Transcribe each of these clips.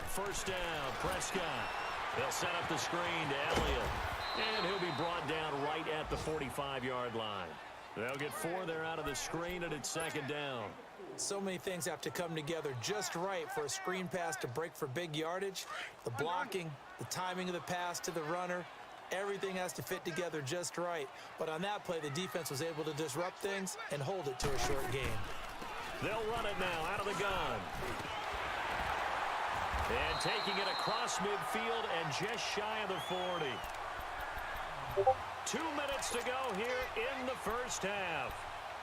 First down, Prescott. They'll set up the screen to Elliott. And he'll be brought down right at the 45-yard line. They'll get 4 there out of the screen, and it's second down. So many things have to come together just right for a screen pass to break for big yardage. The blocking, the timing of the pass to the runner, everything has to fit together just right. But on that play, the defense was able to disrupt things and hold it to a short gain. They'll run it now out of the gun. And taking it across midfield and just shy of the 40. 2 minutes to go here in the first half.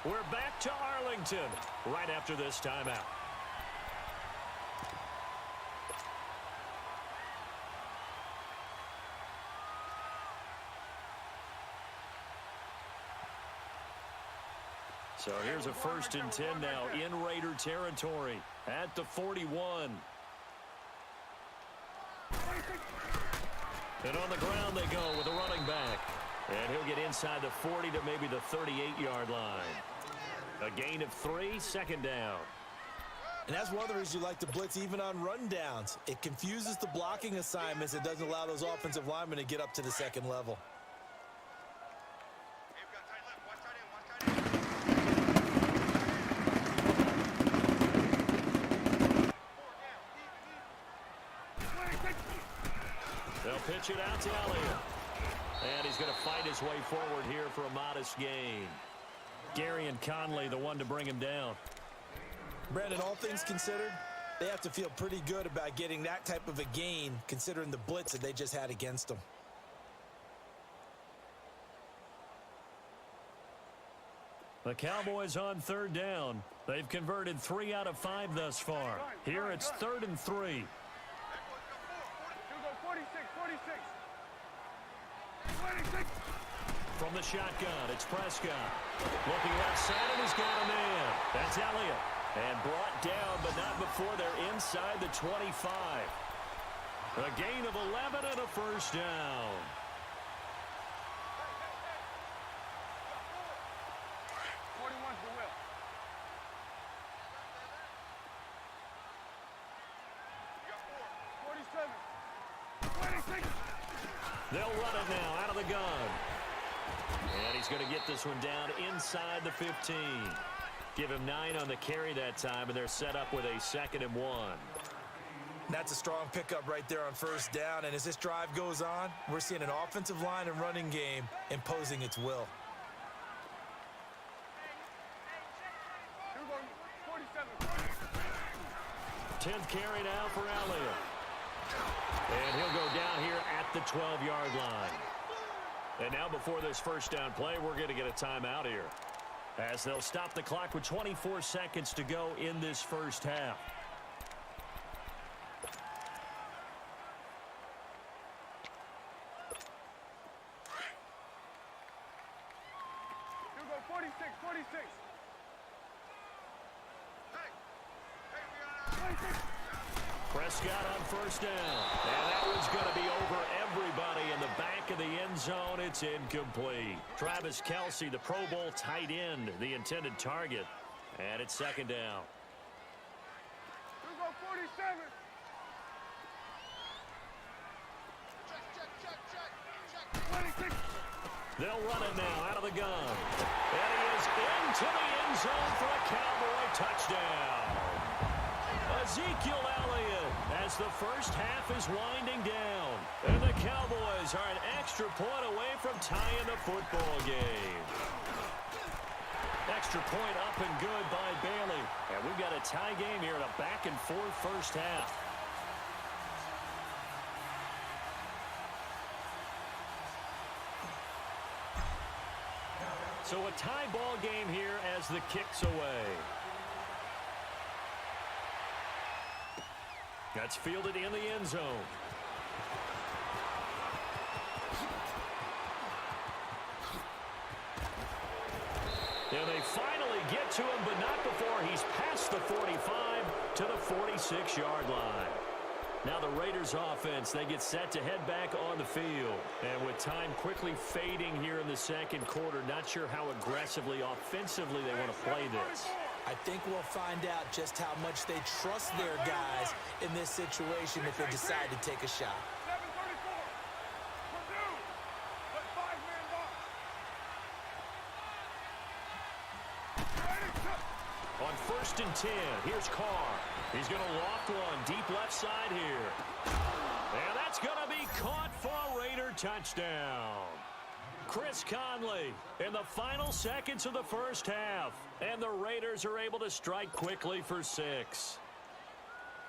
We're back to Arlington right after this timeout. So here's a 1st and 10 now in Raider territory at the 41. And on the ground they go with a running back. And he'll get inside the 40 to maybe the 38-yard line. A gain of 3, second down. And that's one of the reasons you like to blitz even on rundowns. It confuses the blocking assignments. It doesn't allow those offensive linemen to get up to the second level. They'll pitch it out to Elliott. And he's going to fight his way forward here for a modest gain. Gary and Conley, the one to bring him down. Brandon, all things considered, they have to feel pretty good about getting that type of a gain, considering the blitz that they just had against them. The Cowboys on 3rd down. They've converted 3 out of 5 thus far. Here it's 3rd and 3. From the shotgun, it's Prescott. Looking left side, and he's got a man. That's Elliott. And brought down, but not before they're inside the 25. A gain of 11 and a first down. They'll run it now out of the gun. And he's going to get this one down inside the 15. Give him 9 on the carry that time, and they're set up with a 2nd and 1. That's a strong pickup right there on 1st down. And as this drive goes on, we're seeing an offensive line and running game imposing its will. 10th carry now for Elliott. And he'll go down here at the 12-yard line. And now before this first down play, we're going to get a timeout here, as they'll stop the clock with 24 seconds to go in this first half. You go 46, 46. Prescott on 1st down. And that one's going to be over everybody in the back of the end zone. It's incomplete. Travis Kelce, the Pro Bowl tight end, the intended target. And it's 2nd down. You go 47. Check. 26. They'll run it now out of the gun. And he is into the end zone for a Cowboy touchdown. Ezekiel Elliott as the first half is winding down. And the Cowboys are an extra point away from tying the football game. Extra point up and good by Bailey. And we've got a tie game here in a back-and-forth first half. So a tie ball game here as the kick's away. That's fielded in the end zone. And they finally get to him, but not before he's past the 45 to the 46-yard line. Now the Raiders offense, they get set to head back on the field. And with time quickly fading here in the second quarter, not sure how aggressively, offensively they want to play this. I think we'll find out just how much they trust their guys in this situation if they decide to take a shot. 7:34. Purdue. But 5-man box. Ready, set. On 1st and 10, here's Carr. He's going to loft one deep left side here. And that's going to be caught for a Raider touchdown. Chris Conley in the final seconds of the first half. And the Raiders are able to strike quickly for 6.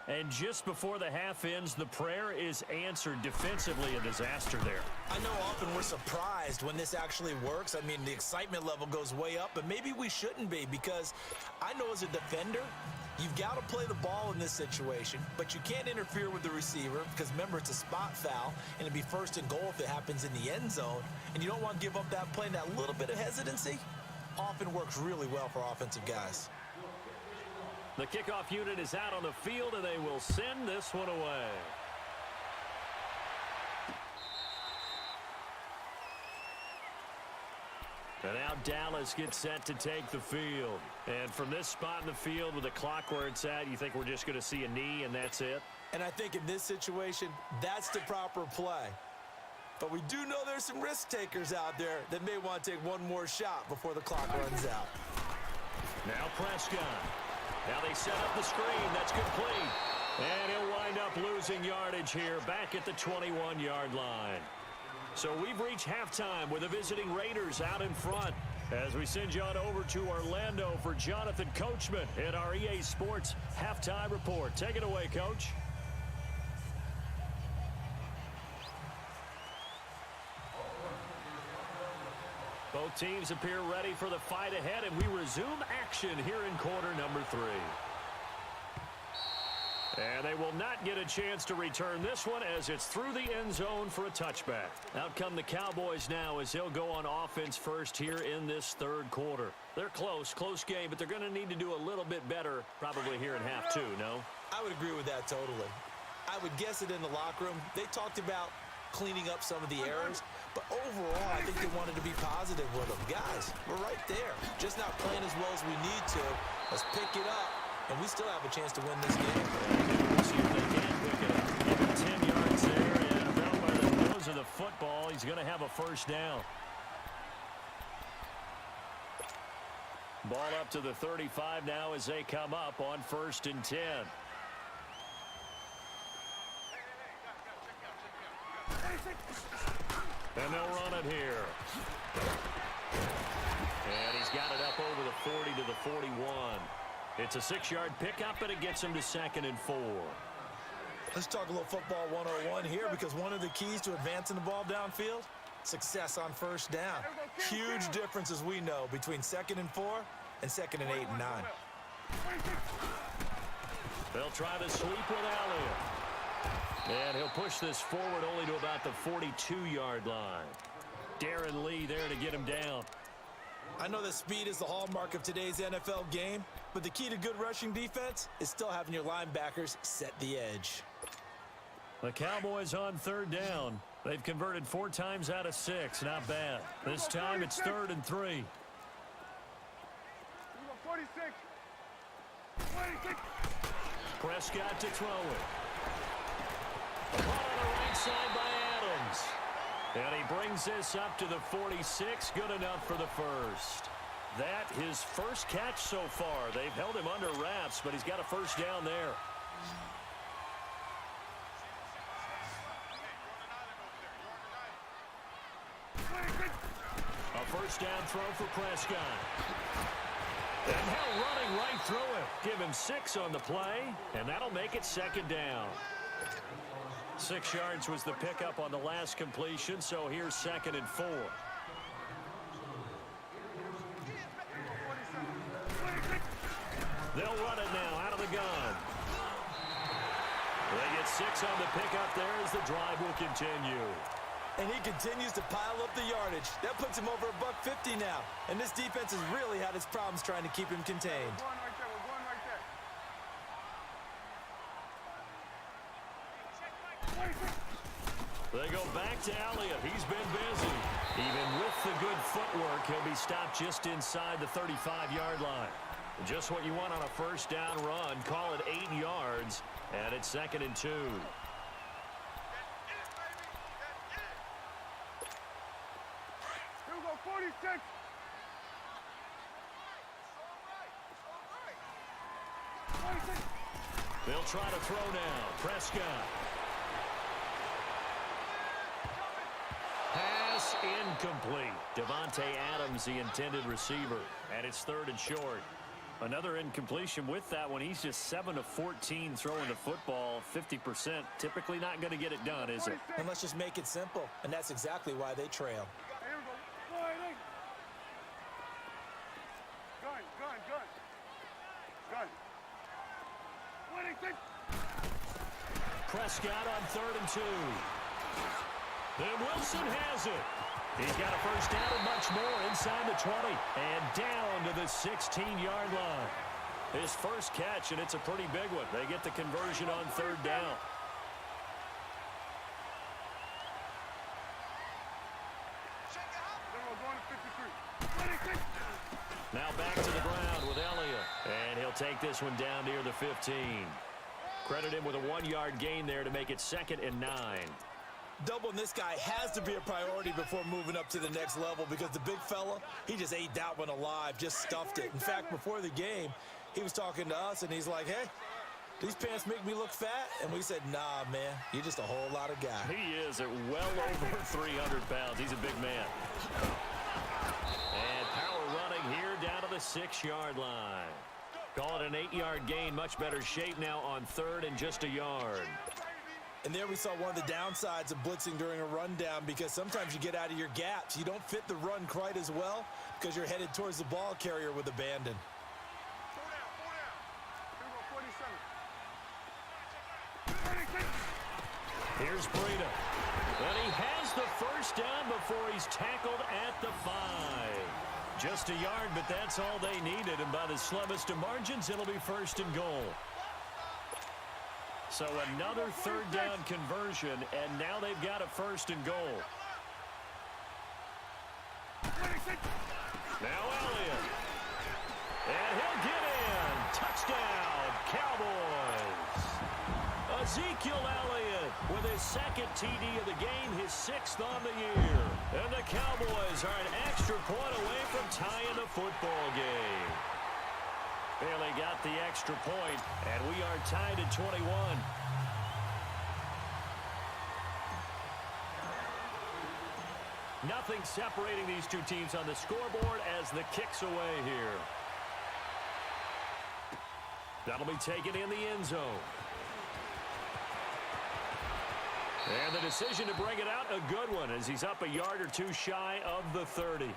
And just before the half ends, the prayer is answered. Defensively, a disaster there. I know often we're surprised when this actually works. I mean, the excitement level goes way up, but maybe we shouldn't be, because I know as a defender, you've got to play the ball in this situation, but you can't interfere with the receiver because, remember, it's a spot foul, and it'd be 1st and goal if it happens in the end zone, and you don't want to give up that play, and that little bit of hesitancy often works really well for offensive guys. The kickoff unit is out on the field, and they will send this one away. And now Dallas gets set to take the field. And from this spot in the field with the clock where it's at, you think we're just going to see a knee and that's it? And I think in this situation, that's the proper play. But we do know there's some risk takers out there that may want to take one more shot before the clock runs out. Now Prescott. Now they set up the screen. That's complete. And he'll wind up losing yardage here back at the 21-yard line. So we've reached halftime with the visiting Raiders out in front. As we send you on over to Orlando for Jonathan Coachman in our EA Sports Halftime Report. Take it away, Coach. Both teams appear ready for the fight ahead, and we resume action here in quarter number 3. And they will not get a chance to return this one as it's through the end zone for a touchback. Out come the Cowboys now as they'll go on offense first here in this third quarter. They're close game, but they're going to need to do a little bit better probably here in half 2, no? I would agree with that totally. I would guess it in the locker room. They talked about cleaning up some of the errors, but overall, I think they wanted to be positive with them. Guys, we're right there. Just not playing as well as we need to. Let's pick it up, and we still have a chance to win this game. We'll see if they can pick it up. Give him 10 yards there, and about by the nose of the football, he's going to have a first down. Ball up to the 35 now as they come up on 1st and 10. And they'll run it here. And he's got it up over the 40 to the 41. It's a 6-yard pickup, but it gets him to 2nd and 4. Let's talk a little football 101 here, because one of the keys to advancing the ball downfield, success on first down. Huge difference, as we know, between 2nd and 4 and 2nd and 8 and 9. They'll try to sweep with Elliott. And he'll push this forward only to about the 42-yard line. Darren Lee there to get him down. I know that speed is the hallmark of today's NFL game, but the key to good rushing defense is still having your linebackers set the edge. The Cowboys on 3rd down. They've converted 4 times out of 6. Not bad. This time it's 3rd and 3. 46. 26. Prescott to throw it. Caught on the right side by Adams. And he brings this up to the 46. Good enough for the first. That his first catch so far. They've held him under wraps, but he's got a first down there. A first down throw for Prescott. And now running right through it. Give him 6 on the play, and that'll make it 2nd down. 6 yards was the pickup on the last completion, so here's 2nd and 4. They'll run it now out of the gun. They get 6 on the pickup there as the drive will continue. And he continues to pile up the yardage. That puts him over $150 now. And this defense has really had its problems trying to keep him contained. We're going right there. We're going right there. They go back to Elliott. He's been busy. Even with the good footwork, he'll be stopped just inside the 35-yard line. Just what you want on a first down run. Call it 8 yards, and it's 2nd and 2. Here we go, 46. They'll try to throw now. Prescott. Pass incomplete. Devontae Adams, the intended receiver. And it's 3rd and short. Another incompletion with that one. He's just 7 of 14 throwing the football. 50%. Typically not going to get it done, is it? And let's just make it simple. And that's exactly why they trail. Here we go. Gun. 26. Prescott on 3rd and 2. And Wilson has it. He's got a first down and much more inside the 20. And down to the 16-yard line. His first catch, and it's a pretty big one. They get the conversion on 3rd down. Now back to the ground with Elliott. And he'll take this one down near the 15. Credit him with a 1-yard gain there to make it 2nd and 9. Doubling this guy has to be a priority before moving up to the next level because the big fella, he just ate that one alive, just stuffed it. In fact, before the game, he was talking to us, and he's like, hey, these pants make me look fat? And we said, nah, man, you're just a whole lot of guy. He is at well over 300 pounds. He's a big man. And power running here down to the 6-yard line. Call it an 8-yard gain. Much better shape now on 3rd and just a yard. And there we saw one of the downsides of blitzing during a rundown because sometimes you get out of your gaps. You don't fit the run quite as well because you're headed towards the ball carrier with abandon. Here's Breida. And he has the first down before he's tackled at the 5. Just a yard, but that's all they needed. And by the slimmest of margins, it'll be 1st and goal. So another 3rd down conversion, and now they've got a 1st and goal. Now Elliott. And he'll get in. Touchdown, Cowboys. Ezekiel Elliott with his 2nd TD of the game, his 6th on the year. And the Cowboys are an extra point away from tying the football game. Bailey got the extra point, and we are tied at 21. Nothing separating these two teams on the scoreboard as the kick's away here. That'll be taken in the end zone. And the decision to bring it out, a good one, as he's up a yard or two shy of the 30.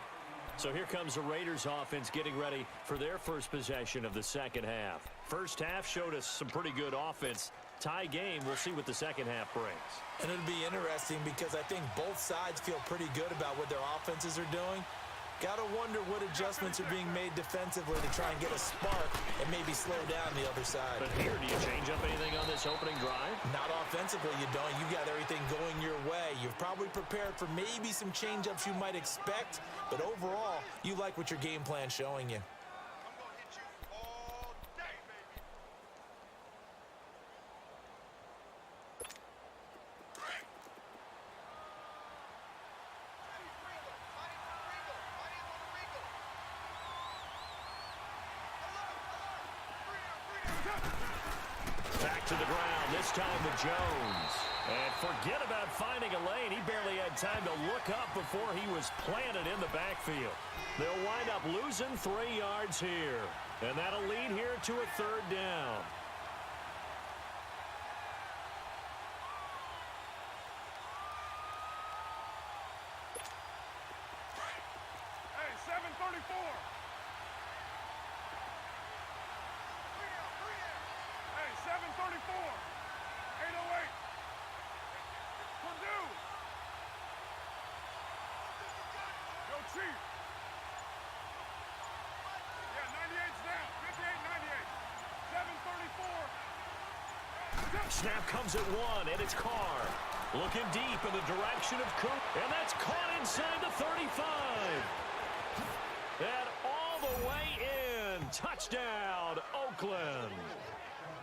So here comes the Raiders offense getting ready for their first possession of the second half. First half showed us some pretty good offense. Tie game, we'll see what the second half brings. And it'll be interesting because I think both sides feel pretty good about what their offenses are doing. Got to wonder what adjustments are being made defensively to try and get a spark and maybe slow down the other side. But here, do you change up anything on this opening drive? Not offensively, you don't. You got everything going your way. You've probably prepared for maybe some change-ups you might expect, but overall, you like what your game plan's showing you. Back to the ground, this time with Jones. And forget about finding a lane. He barely had time to look up before he was planted in the backfield. They'll wind up losing 3 yards here. And that'll lead here to a 3rd down. Hey, 7:34. Hey, 7:34. 8:08. Purdue. Yo, Chief. Yeah, 98's down. 58-98. 7:34. Snap comes at 1, and it's Carr. Looking deep in the direction of Coop. And that's caught inside the 35. And all the way in. touchdown, Oakland.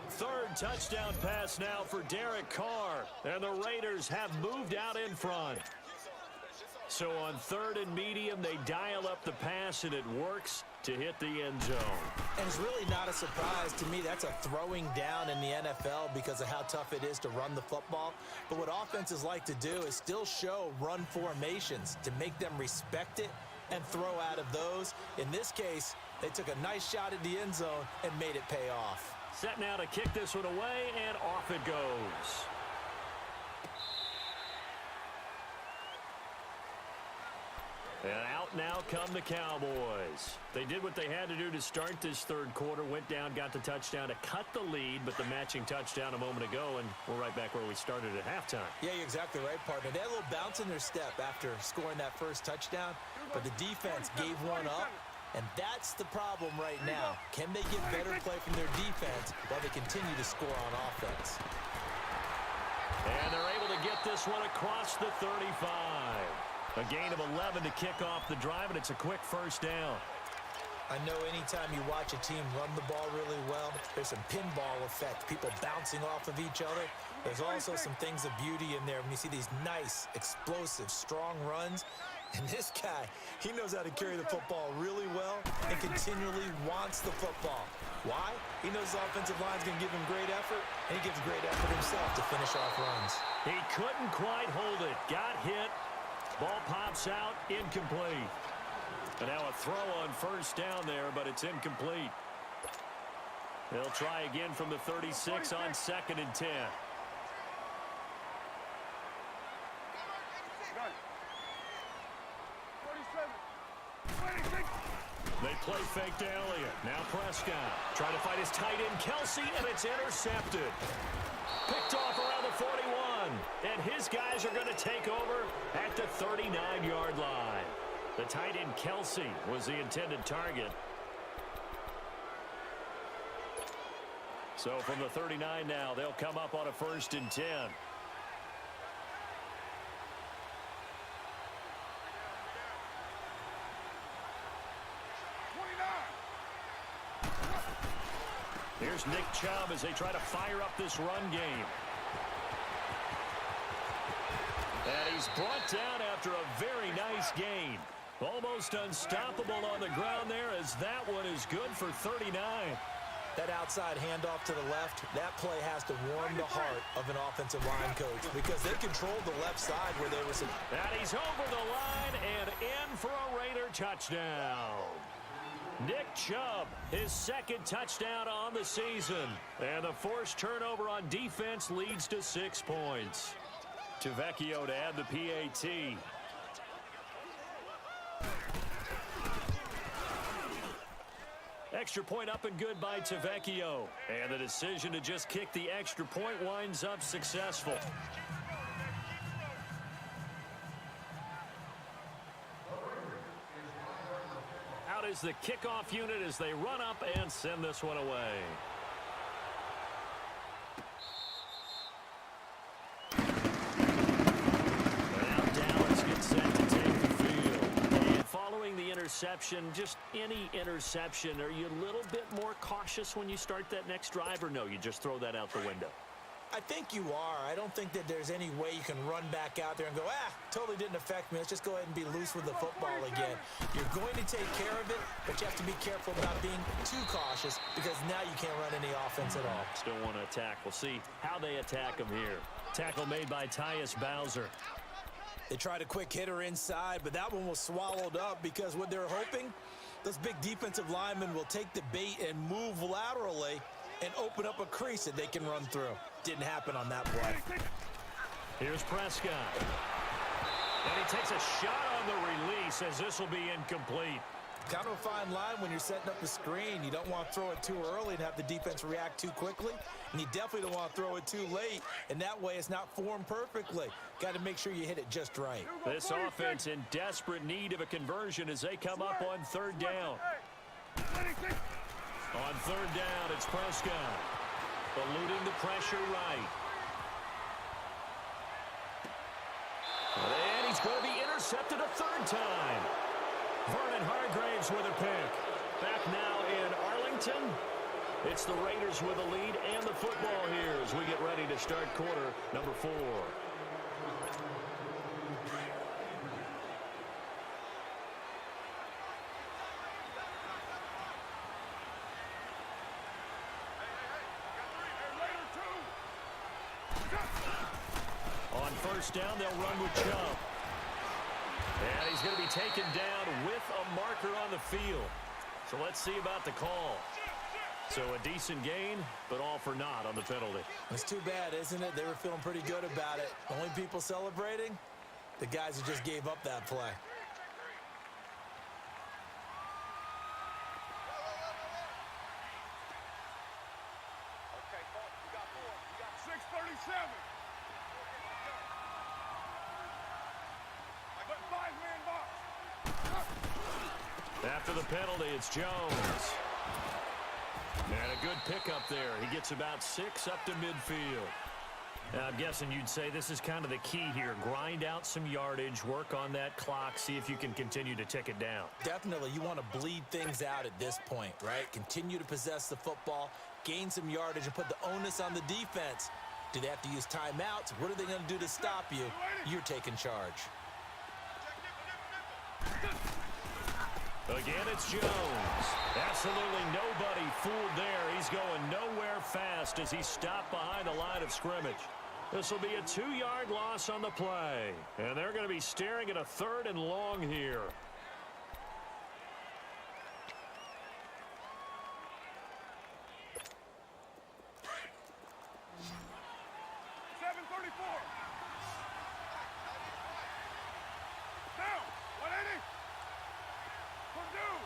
Third touchdown pass now for Derek Carr, and the Raiders have moved out in front. So on third and medium, they dial up the pass, and it works to hit the end zone. And it's really not a surprise to me. That's a throwing down in the NFL because of how tough it is to run the football. But what offenses like to do is still show run formations to make them respect it and throw out of those. In this case, they took a nice shot at the end zone and made it pay off. Set now to kick this one away, and off it goes. And out now come the Cowboys. They did what they had to do to start this third quarter, went down, got the touchdown to cut the lead, but the matching touchdown a moment ago, and we're right back where we started at halftime. Yeah, you're exactly right, partner. They had a little bounce in their step after scoring that first touchdown, but the defense gave one up, and that's the problem right now. Can they get better play from their defense while they continue to score on offense? And they're able to get this one across the 35. A gain of 11 to kick off the drive, and it's a quick first down. I know anytime you watch a team run the ball really well, there's some pinball effect, people bouncing off of each other. There's also some things of beauty in there when you see these nice, explosive, strong runs. And this guy, he knows how to carry the football really well and continually wants the football. Why? He knows the offensive line's going to give him great effort, and he gives great effort himself to finish off runs. He couldn't quite hold it. Got hit. Ball pops out, incomplete. And now a throw on first down there, but it's incomplete. They'll try again from the 36 on 2nd and 10. They play fake to Elliott. Now Prescott trying to fight his tight end Kelsey, and it's intercepted. Picked off around the 41, and his guys are going to take over at the 39-yard line. The tight end Kelsey was the intended target. So from the 39 now, they'll come up on a 1st and 10. Here's Nick Chubb as they try to fire up this run game. And he's brought down after a very nice gain. Almost unstoppable on the ground there as that one is good for 39. That outside handoff to the left, that play has to warm the heart of an offensive line coach because they controlled the left side where there was some... And he's over the line and in for a Raider touchdown. Nick Chubb, his 2nd touchdown on the season. And the forced turnover on defense leads to 6 points. Tavecchio to add the PAT. Extra point up and good by Tavecchio. And the decision to just kick the extra point winds up successful. Out is the kickoff unit as they run up and send this one away. Now Dallas gets set to take the field. And following the interception, just any interception, are you a little bit more cautious when you start that next drive, or no, you just throw that out the window? I think you are. I don't think that there's any way you can run back out there and go, totally didn't affect me. Let's just go ahead and be loose with the football again. You're going to take care of it, but you have to be careful about being too cautious because now you can't run any offense at all. Still want to attack. We'll see how they attack him here. Tackle made by Tyus Bowser. They tried a quick hitter inside, but that one was swallowed up because what they're hoping, those big defensive linemen will take the bait and move laterally and open up a crease that they can run through. Didn't happen on that play. Here's Prescott. And he takes a shot on the release as this will be incomplete. Kind of a fine line when you're setting up the screen. You don't want to throw it too early and have the defense react too quickly. And you definitely don't want to throw it too late. And that way it's not formed perfectly. Got to make sure you hit it just right. This offense in desperate need of a conversion as they come up on 3rd down. On 3rd down, it's Prescott. Eluding the pressure right. And he's going to be intercepted a 3rd time. Vernon Hargraves with a pick. Back now in Arlington. Arlington. It's the Raiders with the lead and the football here as we get ready to start quarter number 4. On first down, they'll run with Chubb. And he's going to be taken down with a marker on the field. So let's see about the call. So a decent gain, but all for naught on the penalty. It's too bad, isn't it? They were feeling pretty good about it. The only people celebrating, the guys who just gave up that play. Okay, Paul, you got 4. You got 6:37. But 5-man box. After the penalty, it's Jones. And a good pickup there. He gets about 6 up to midfield. Now, I'm guessing you'd say this is kind of the key here. Grind out some yardage, work on that clock, see if you can continue to tick it down. Definitely, you want to bleed things out at this point, right? Continue to possess the football, gain some yardage, and put the onus on the defense. Do they have to use timeouts? What are they going to do to stop you? You're taking charge. Again, it's Jones. Absolutely nobody fooled there. He's going nowhere fast as he stopped behind the line of scrimmage. This will be a 2-yard loss on the play. And they're going to be staring at a 3rd and long here. Down. 180. Purdue.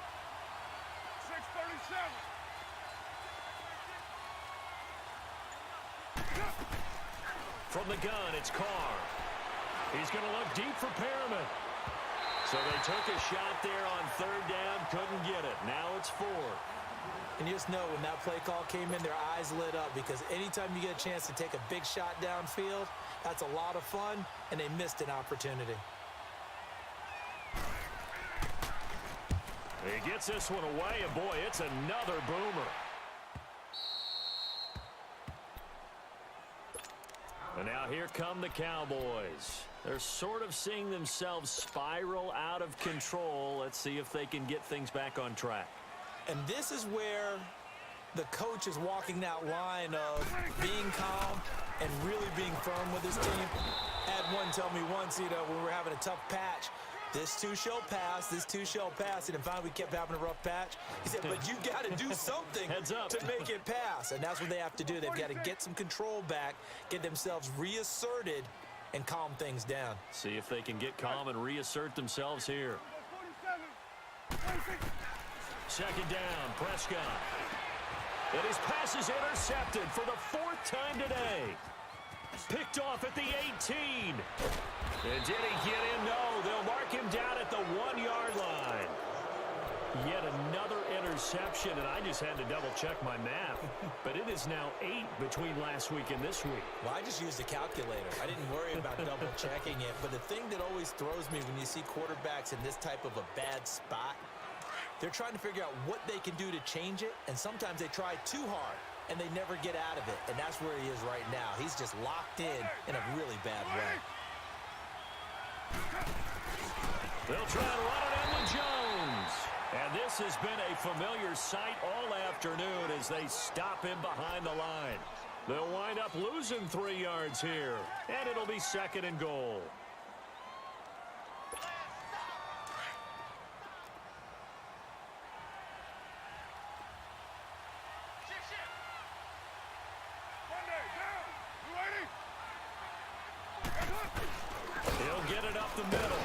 6:37. From the gun, it's Carr. He's going to look deep for Perriman. So they took a shot there on 3rd down, couldn't get it. Now it's 4th. And you just know when that play call came in, their eyes lit up because anytime you get a chance to take a big shot downfield, that's a lot of fun, and they missed an opportunity. He gets this one away, and boy, it's another boomer. And now here come the Cowboys. They're sort of seeing themselves spiral out of control. Let's see if they can get things back on track. And this is where the coach is walking that line of being calm and really being firm with his team. I had one tell me once, when we were having a tough patch, this too shall pass, this too shall pass. And finally we kept having a rough patch. He said, but you got to do something Heads up. to make it pass. And that's what they have to do. They've got to get some control back, get themselves reasserted, and calm things down. See if they can get calm and reassert themselves here. 47. 2nd down, Prescott. And his pass is intercepted for the 4th time today. Picked off at the 18. And did he get in? No, they'll mark him down at the 1-yard line. Yet another interception, and I just had to double-check my math. But it is now 8 between last week and this week. Well, I just used a calculator. I didn't worry about double-checking it. But the thing that always throws me when you see quarterbacks in this type of a bad spot, they're trying to figure out what they can do to change it, and sometimes they try too hard, and they never get out of it. And that's where he is right now. He's just locked in a really bad way. They'll try and run it in with Jones. And this has been a familiar sight all afternoon as they stop him behind the line. They'll wind up losing 3 yards here, and it'll be 2nd and goal. He'll get it up the middle.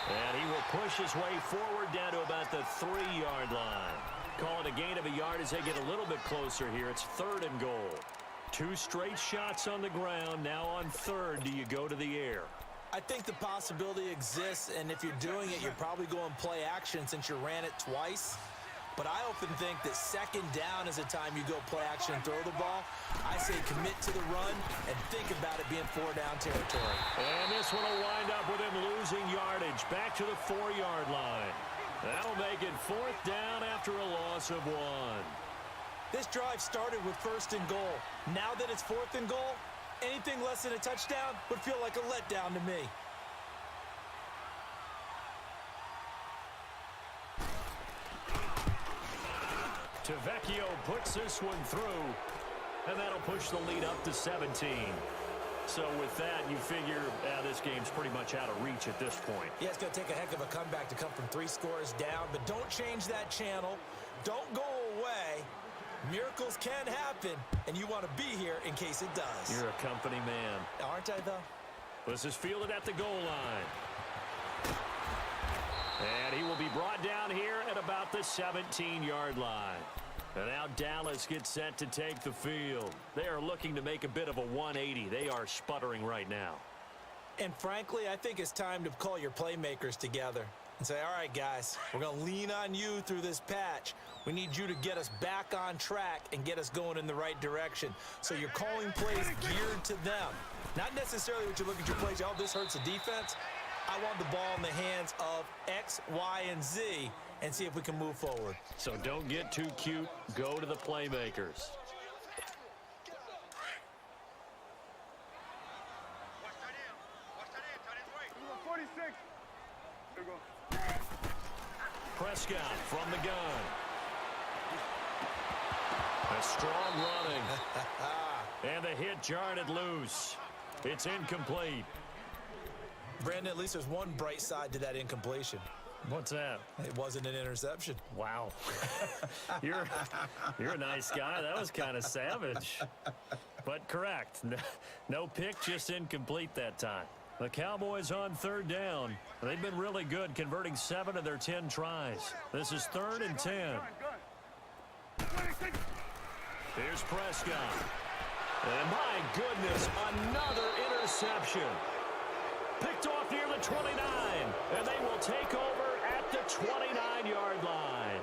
And he will push his way forward down to about the 3-yard line. Call it a gain of a yard as they get a little bit closer here. It's 3rd and goal. 2 straight shots on the ground. Now on 3rd, do you go to the air? I think the possibility exists, and if you're doing it, you're probably going play action since you ran it twice. But I often think that 2nd down is a time you go play action and throw the ball. I say commit to the run and think about it being 4-down territory. And this one will wind up with him losing yardage back to the 4-yard line. That'll make it 4th down after a loss of 1. This drive started with 1st and goal. Now that it's 4th and goal, anything less than a touchdown would feel like a letdown to me. Tavecchio puts this one through, and that'll push the lead up to 17. So with that, you figure this game's pretty much out of reach at this point. Yeah, it's going to take a heck of a comeback to come from 3 scores down, but don't change that channel. Don't go away. Miracles can happen, and you want to be here in case it does. You're a company man. Aren't I, though? This is fielded at the goal line. And he will be brought down here at about the 17-yard line. And now Dallas gets set to take the field. They are looking to make a bit of a 180. They are sputtering right now. And frankly, I think it's time to call your playmakers together and say, all right, guys, we're going to lean on you through this patch. We need you to get us back on track and get us going in the right direction. So you're calling plays geared to them. Not necessarily what you look at your plays, oh, this hurts the defense. I want the ball in the hands of X, Y, and Z and see if we can move forward. So don't get too cute. Go to the playmakers. Prescott from the gun. A strong running. And the hit jarred it loose. It's incomplete. Brandon, at least there's one bright side to that incompletion. What's that? It wasn't an interception. Wow. You're a nice guy. That was kind of savage. But correct. No pick, just incomplete that time. The Cowboys on 3rd down. They've been really good, converting 7 of their 10 tries. This is 3rd and 10. Here's Prescott. And my goodness, another interception. Picked off near the 29, and they will take over at the 29-yard line.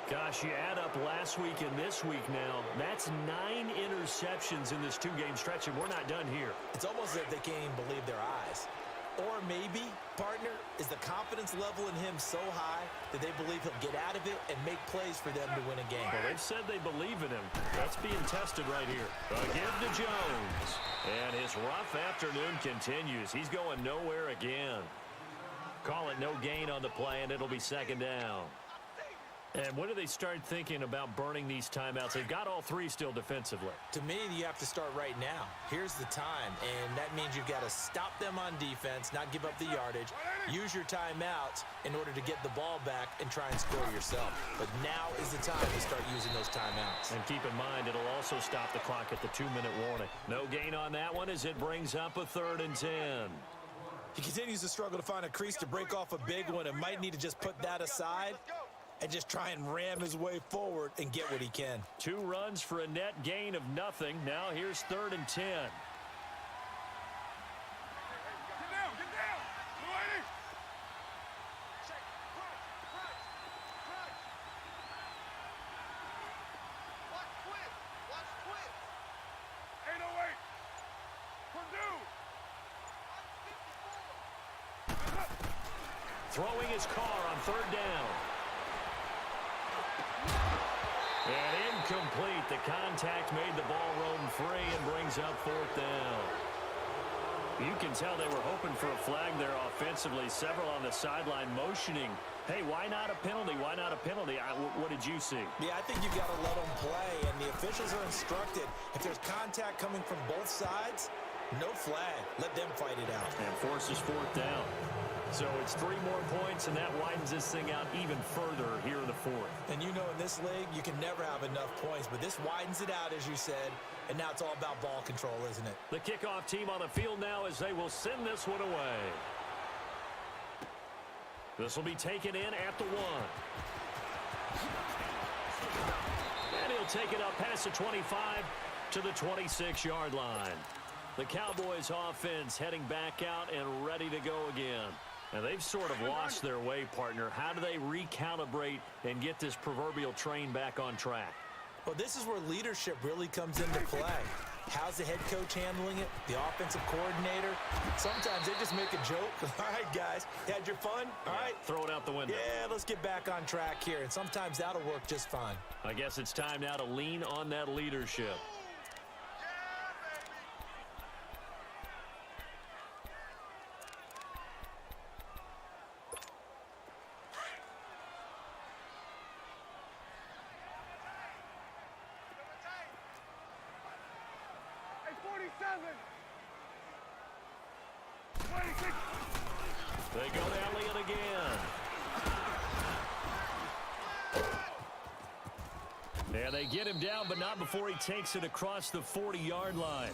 Gosh, you add up last week and this week now, that's 9 interceptions in this 2-game stretch, and we're not done here. It's almost as if they can't even believe their eyes. Or maybe, partner, is the confidence level in him so high that they believe he'll get out of it and make plays for them to win a game. Well, they've said they believe in him. That's being tested right here. A give to Jones. And his rough afternoon continues. He's going nowhere again. Call it no gain on the play, and it'll be 2nd down. And when do they start thinking about burning these timeouts? They've got all 3 still defensively. To me, you have to start right now. Here's the time, and that means you've got to stop them on defense, not give up the yardage, use your timeouts in order to get the ball back and try and score yourself. But now is the time to start using those timeouts. And keep in mind, it'll also stop the clock at the 2-minute warning. No gain on that one as it brings up a 3rd and 10. He continues to struggle to find a crease to break off a big one and might need to just put that aside and just try and ram his way forward and get what he can. 2 runs for a net gain of nothing. Now here's 3rd and 10. Get down, get down. Lady. Watch quit. Watch quit. 808. Purdue. Throwing his car on 3rd down. And incomplete. The contact made the ball roam free and brings up 4th down. You can tell they were hoping for a flag there offensively. Several on the sideline motioning. Hey, why not a penalty? Why not a penalty? What did you see? Yeah, I think you've got to let them play, and the officials are instructed. If there's contact coming from both sides, no flag. Let them fight it out. And forces 4th down. So it's 3 more points, and that widens this thing out even further here in the 4th. And you know in this league, you can never have enough points, but this widens it out, as you said, and now it's all about ball control, isn't it? The kickoff team on the field now as they will send this one away. This will be taken in at the 1. And he'll take it up past the 25 to the 26-yard line. The Cowboys offense heading back out and ready to go again. And they've sort of lost their way, partner. How do they recalibrate and get this proverbial train back on track? Well, this is where leadership really comes into play. How's the head coach handling it? The offensive coordinator? Sometimes they just make a joke. All right, guys, you had your fun? All right. Throw it out the window. Yeah, let's get back on track here, and sometimes that'll work just fine. I guess it's time now to lean on that leadership. They go to Elliott again. And they get him down, but not before he takes it across the 40-yard line.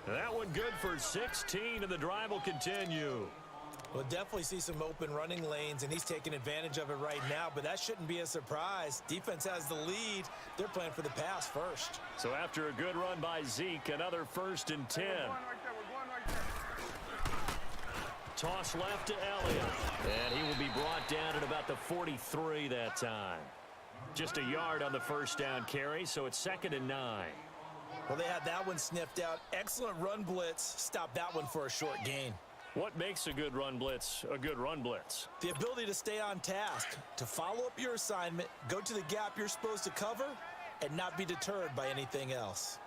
That one good for 16, and the drive will continue. We'll definitely see some open running lanes, and he's taking advantage of it right now, but that shouldn't be a surprise. Defense has the lead. They're playing for the pass first. So after a good run by Zeke, another 1st and 10. Toss left to Elliott. And he will be brought down at about the 43 that time. Just a yard on the first down carry, so it's 2nd and 9. Well, they had that one sniffed out. Excellent run blitz. Stop that one for a short gain. What makes a good run blitz a good run blitz? The ability to stay on task, to follow up your assignment, go to the gap you're supposed to cover, and not be deterred by anything else.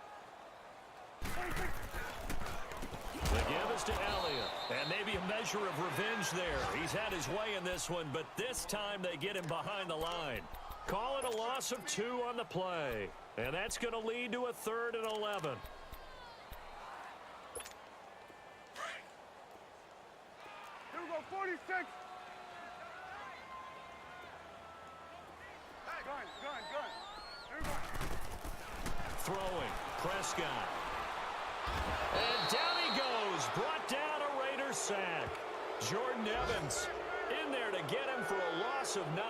The give is to Elliott, and maybe a measure of revenge there. He's had his way in this one, but this time they get him behind the line. Call it a loss of 2 on the play, and that's going to lead to a 3rd and 11. Here we go, 46. Gun. Here we go. Throwing, Prescott. And down he goes, brought down a Raider sack. Jordan Evans in there to get him for a loss of 9,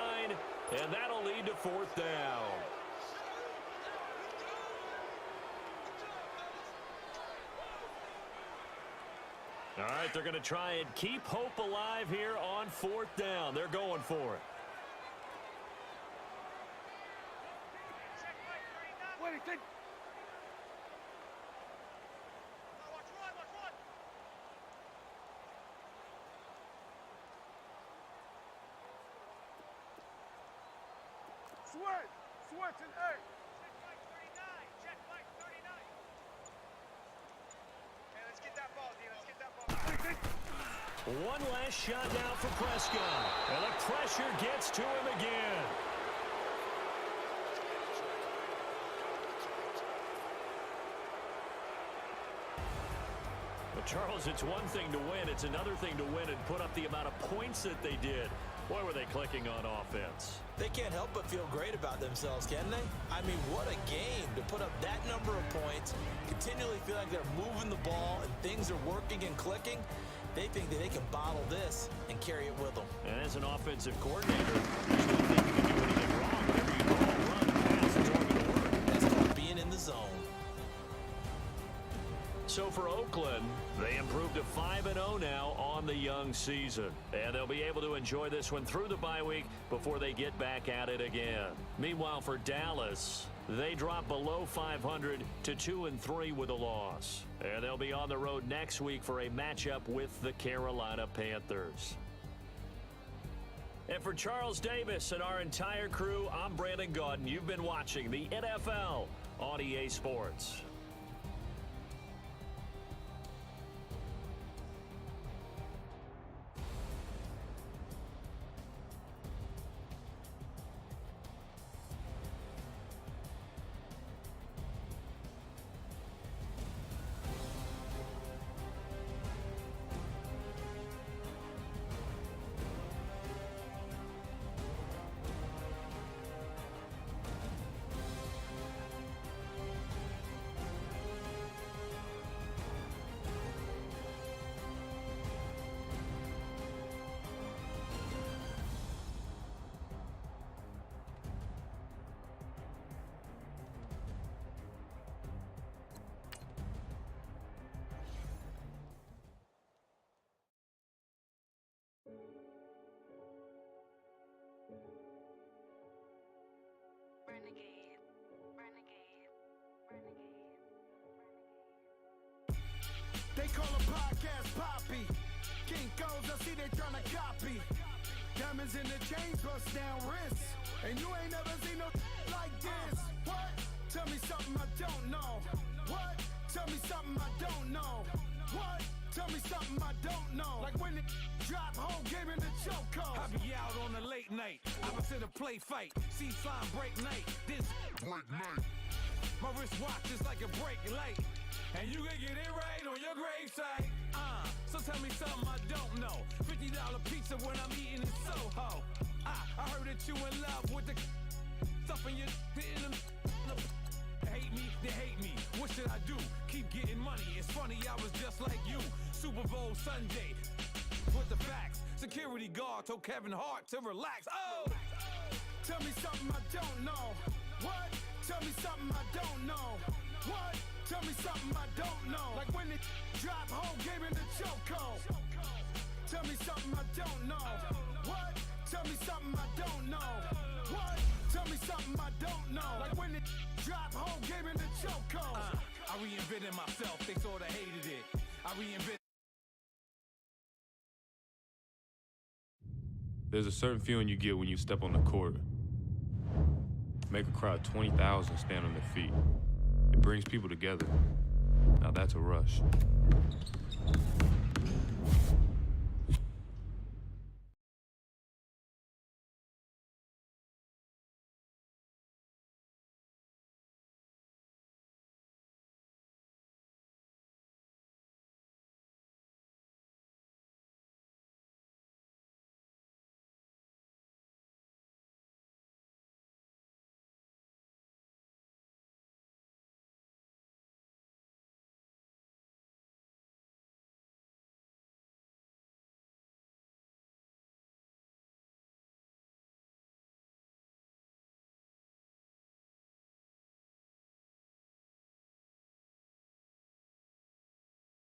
and that'll lead to 4th down. All right, they're going to try and keep hope alive here on 4th down. They're going for it. Wait, Switch and A. Check Mike 39. Check Mike 39. Okay, let's get that ball, D. Let's get that ball. One last shot now for Prescott. And the pressure gets to him again. But Charles, it's one thing to win. It's another thing to win and put up the amount of points that they did. Boy, were they clicking on offense. They can't help but feel great about themselves, can they? I mean, what a game to put up that number of points, continually feel like they're moving the ball and things are working and clicking. They think that they can bottle this and carry it with them. And as an offensive coordinator, there's no think you can do anything wrong. Whatever you call, run, pass, it's all going to work. That's called being in the zone. So for Oakland, they improved to 5-0 now on the young season. And they'll be able to enjoy this one through the bye week before they get back at it again. Meanwhile, for Dallas, they drop below 500 to 2-3 with a loss. And they'll be on the road next week for a matchup with the Carolina Panthers. And for Charles Davis and our entire crew, I'm Brandon Gaudin. You've been watching the NFL on EA Sports. podcast poppy. Kinkos, I see they tryna copy. Diamonds in the chains, bust down wrists. And you ain't never seen no like this. What? Tell me something I don't know. What? Tell me something I don't know. What? Tell me something I don't know. Like when it drop, whole game in the chokehold. I be out on a late night, opposite a play fight. See sign break night, this break night. My wristwatch is like a break light. And you can get it right on your gravesite. So tell me something I don't know. $50 pizza when I'm eating in Soho. I heard that you in love with the stuff in your in them. Hate me, they hate me. What should I do? Keep getting money. It's funny, I was just like you. Super Bowl Sunday with the facts. Security guard told Kevin Hart to relax. Oh! Tell me something I don't know. What? Tell me something I don't know. What? Tell me something I don't know. Like when it drop, whole game in the chokehold. Tell me something I don't know. What? Tell me something I don't know. What? Tell me something I don't know. Like when it drop, whole game in the chokehold. I reinvented myself, they sorta hated it. I reinvented. There's a certain feeling you get when you step on the court. Make a crowd 20,000 stand on their feet. It brings people together. Now that's a rush.